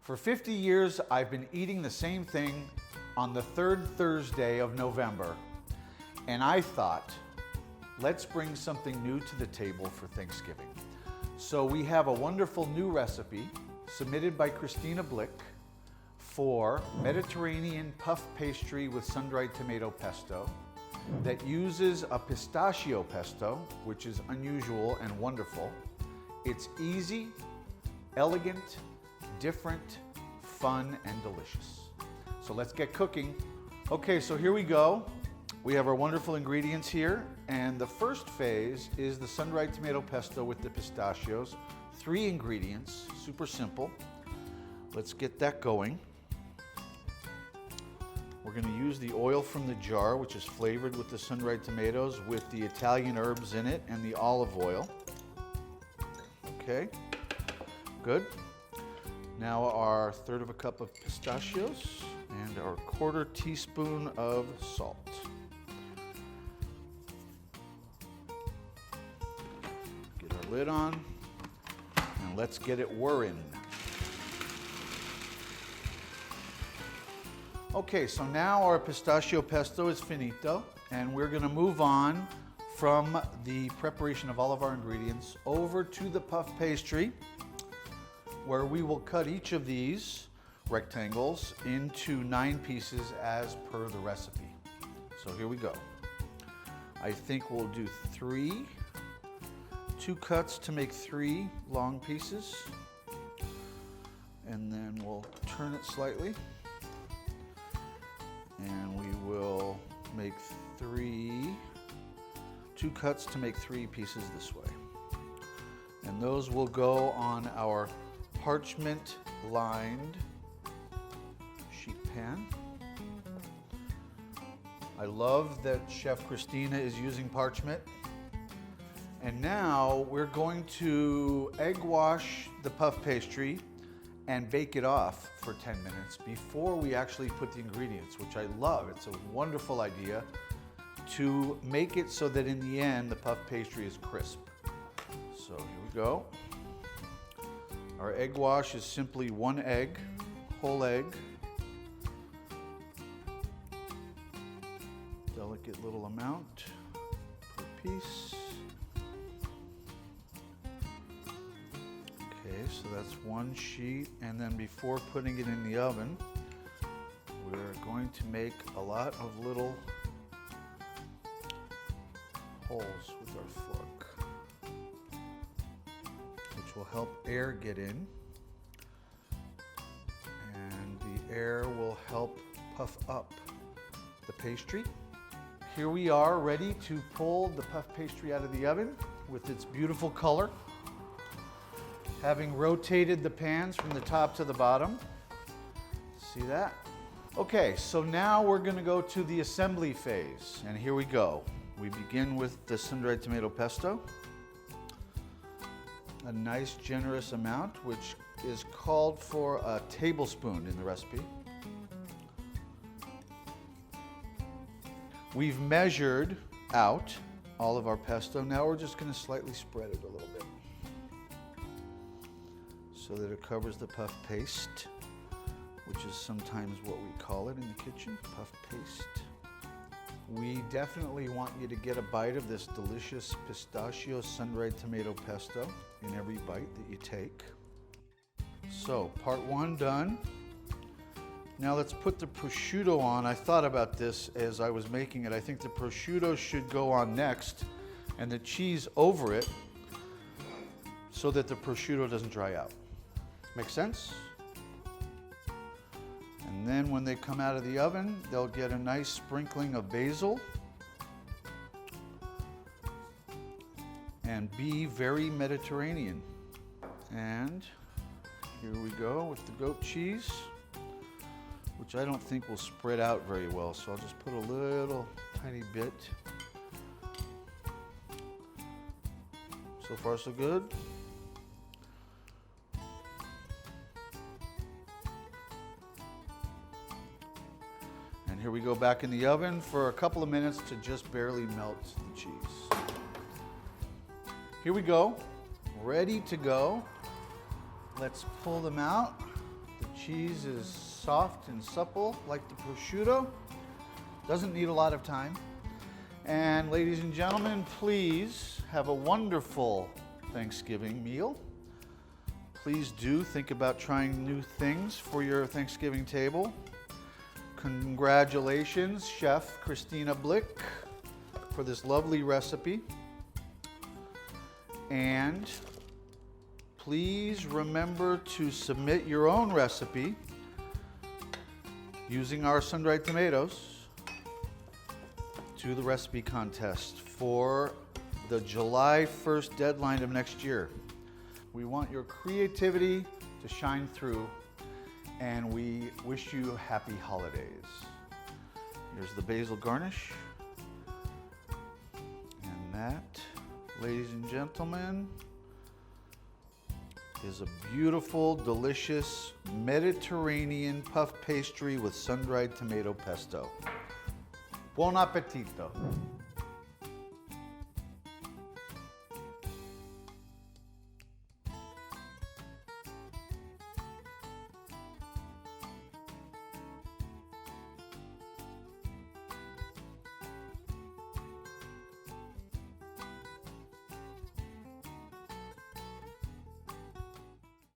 For 50 years, I've been eating the same thing on the third Thursday of November. And I thought, let's bring something new to the table for Thanksgiving. So we have a wonderful new recipe submitted by Christina Blick for Mediterranean puff pastry with sun-dried tomato pesto that uses a pistachio pesto, which is unusual and wonderful. It's easy, elegant, different, fun, and delicious. So let's get cooking. Okay, so here we go. We have our wonderful ingredients here, and the first phase is the sun-dried tomato pesto with the pistachios. 3 ingredients, super simple. Let's get that going. We're going to use the oil from the jar, which is flavored with the sun-dried tomatoes with the Italian herbs in it and the olive oil. Okay, good. Now our 1/3 cup of pistachios and our 1/4 teaspoon of salt. Get our lid on and let's get it whirring. Okay, so now our pistachio pesto is finito, and we're going to move on from the preparation of all of our ingredients over to the puff pastry, where we will cut each of these rectangles into 9 pieces as per the recipe. So here we go. I think we'll do 2 cuts to make 3 long pieces, and then we'll turn it slightly. And we will make 2 cuts to make 3 pieces this way. And those will go on our parchment lined sheet pan. I love that Chef Christina is using parchment. And now we're going to egg wash the puff pastry and bake it off for 10 minutes before we actually put the ingredients, which I love. It's a wonderful idea to make it so that in the end the puff pastry is crisp. So here we go. Our egg wash is simply 1 egg, whole egg. Delicate little amount per piece. Okay, so that's 1 sheet, and then before putting it in the oven, we're going to make a lot of little holes with our fork, which will help air get in, and the air will help puff up the pastry. Here we are, ready to pull the puff pastry out of the oven with its beautiful color, having rotated the pans from the top to the bottom. See that? Okay, so now we're going to go to the assembly phase, and here we go. We begin with the sun-dried tomato pesto, a nice generous amount, which is called for a tablespoon in the recipe. We've measured out all of our pesto. Now we're just going to slightly spread it a little bit so that it covers the puff paste, which is sometimes what we call it in the kitchen, puff paste. We definitely want you to get a bite of this delicious pistachio sun-dried tomato pesto in every bite that you take. So, part 1 done. Now let's put the prosciutto on. I thought about this as I was making it. I think the prosciutto should go on next and the cheese over it so that the prosciutto doesn't dry out. Make sense? And then when they come out of the oven, they'll get a nice sprinkling of basil and be very Mediterranean. And here we go with the goat cheese, which I don't think will spread out very well, so I'll just put a little tiny bit. So far so good. And here we go back in the oven for a couple of minutes to just barely melt the cheese. Here we go, ready to go. Let's pull them out. The cheese is soft and supple like the prosciutto. Doesn't need a lot of time. And ladies and gentlemen, please have a wonderful Thanksgiving meal. Please do think about trying new things for your Thanksgiving table. Congratulations, Chef Christina Blick, for this lovely recipe. And please remember to submit your own recipe using our sun-dried tomatoes to the recipe contest for the July 1st deadline of next year. We want your creativity to shine through, and we wish you happy holidays. Here's the basil garnish. And that, ladies and gentlemen, is a beautiful, delicious Mediterranean puff pastry with sun-dried tomato pesto. Buon appetito.